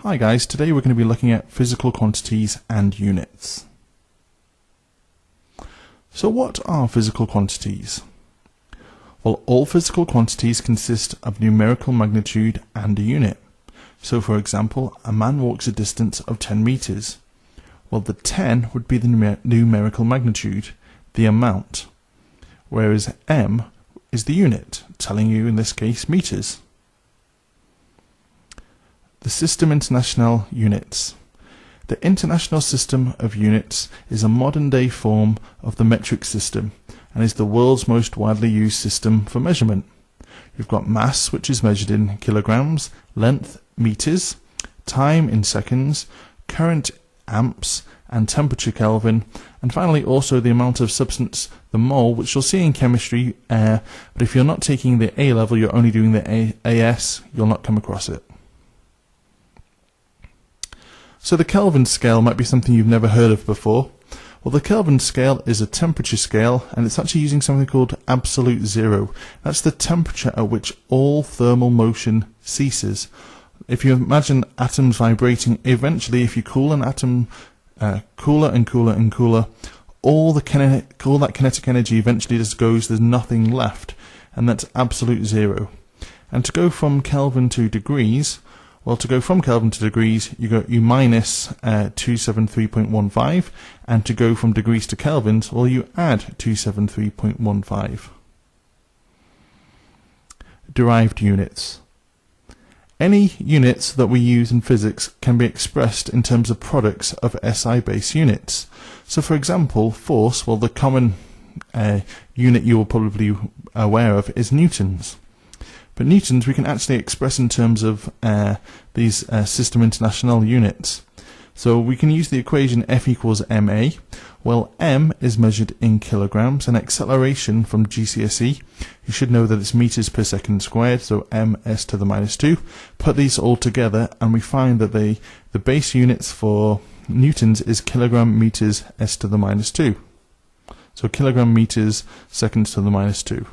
Hi guys, today we're going to be looking at physical quantities and units. So what are physical quantities? Well, all physical quantities consist of numerical magnitude and a unit. So for example, a man walks a distance of 10 meters. Well, the 10 would be the numerical magnitude, the amount, whereas m is the unit, telling you in this case meters. The System International Units. The International System of Units is a modern-day form of the metric system and is the world's most widely used system for measurement. You've got mass, which is measured in kilograms, length, meters, time in seconds, current amps, and temperature Kelvin, and finally also the amount of substance, the mole, which you'll see in chemistry, but if you're not taking the A level, you're only doing the AS, you'll not come across it. So the Kelvin scale might be something you've never heard of before. Well, the Kelvin scale is a temperature scale, and it's actually using something called absolute zero. That's the temperature at which all thermal motion ceases. If you imagine atoms vibrating, eventually if you cool an atom cooler and cooler and cooler, all that kinetic energy eventually just goes, there's nothing left, and that's absolute zero. And to go from Kelvin to degrees, well, to go from Kelvin to degrees, you minus 273.15, and to go from degrees to kelvins, well, you add 273.15. Derived units. Any units that we use in physics can be expressed in terms of products of SI base units. So, for example, force, well, the common unit you will probably be aware of is newtons. But newtons we can actually express in terms of these System International units. So we can use the equation F equals ma. Well, m is measured in kilograms, and acceleration from GCSE, you should know that it's meters per second squared, so ms to the minus 2. Put these all together and we find that the base units for newtons is kilogram meters s to the minus 2. So kilogram meters seconds to the minus 2.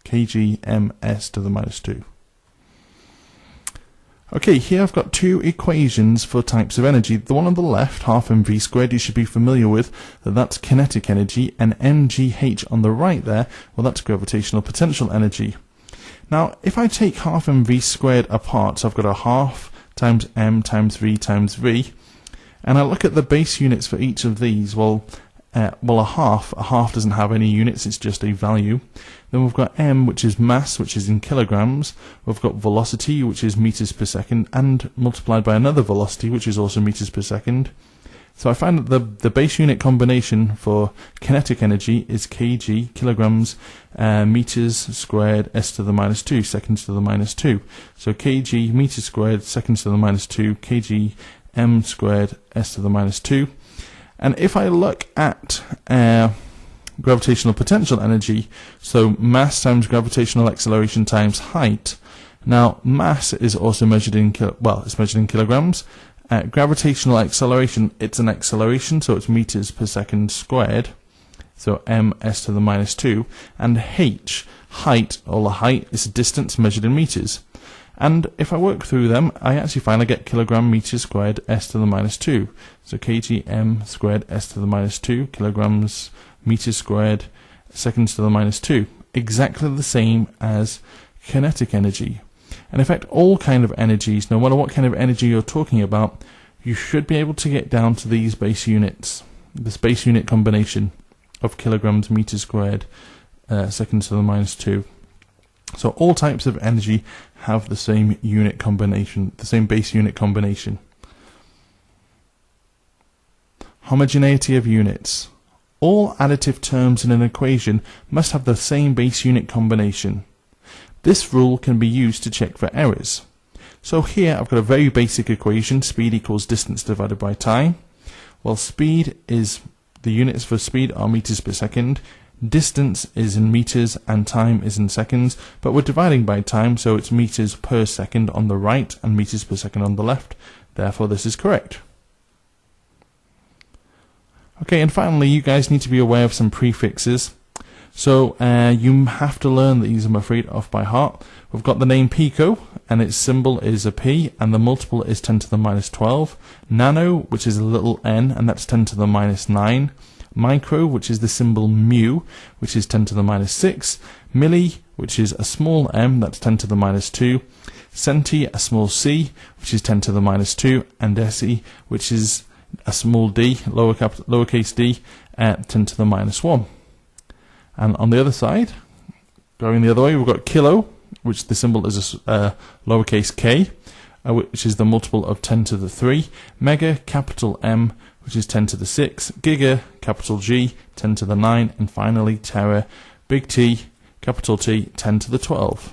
kg ms to the minus 2. Okay, here I've got two equations for types of energy. The one on the left, half mv squared, you should be familiar with, that's kinetic energy, and mgh on the right there, well, that's gravitational potential energy. Now, if I take half mv squared apart, so I've got a half times m times v, and I look at the base units for each of these, well, a half doesn't have any units, it's just a value. Then we've got m, which is mass, which is in kilograms. We've got velocity, which is meters per second, and multiplied by another velocity, which is also meters per second. So I find that the base unit combination for kinetic energy is kg, kilograms, meters squared, s to the minus 2, seconds to the minus 2. So kg, meters squared, seconds to the minus 2, kg, m squared, s to the minus 2. And if I look at gravitational potential energy, so mass times gravitational acceleration times height. Now, mass is also measured in it's measured in kilograms. Gravitational acceleration, it's an acceleration, so it's meters per second squared. So ms to the minus 2. And h, height, or the height, is a distance measured in meters. And if I work through them, I actually find I get kilogram meters squared s to the minus 2. So kg m squared s to the minus 2, kilograms meters squared seconds to the minus 2. Exactly the same as kinetic energy. And in fact, all kind of energies, no matter what kind of energy you're talking about, you should be able to get down to these base units, this base unit combination of kilograms meters squared seconds to the minus 2. So all types of energy have the same unit combination, the same base unit combination. Homogeneity of units. All additive terms in an equation must have the same base unit combination. This rule can be used to check for errors. So here I've got a very basic equation, speed equals distance divided by time. Well, speed is, the units for speed are meters per second. Distance is in meters and time is in seconds, but we're dividing by time, so it's meters per second on the right and meters per second on the left. Therefore, this is correct. Okay, and finally, you guys need to be aware of some prefixes. So you have to learn these, I'm afraid, off by heart. We've got the name pico, and its symbol is a p, and the multiple is 10 to the minus 12. Nano, which is a little n, and that's 10 to the minus 9. Micro, which is the symbol mu, which is 10 to the minus 6. Milli, which is a small m, that's 10 to the minus 2. Centi, a small c, which is 10 to the minus 2. And deci, which is a small d, lowercase d, 10 to the minus 1. And on the other side, going the other way, we've got kilo, which the symbol is a lowercase k, which is the multiple of 10 to the 3. Mega, capital M, which is 10 to the 6. Giga, capital G, 10 to the 9. And finally, tera, big T, capital T, 10 to the 12.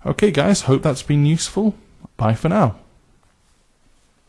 Okay, guys, hope that's been useful. Bye for now.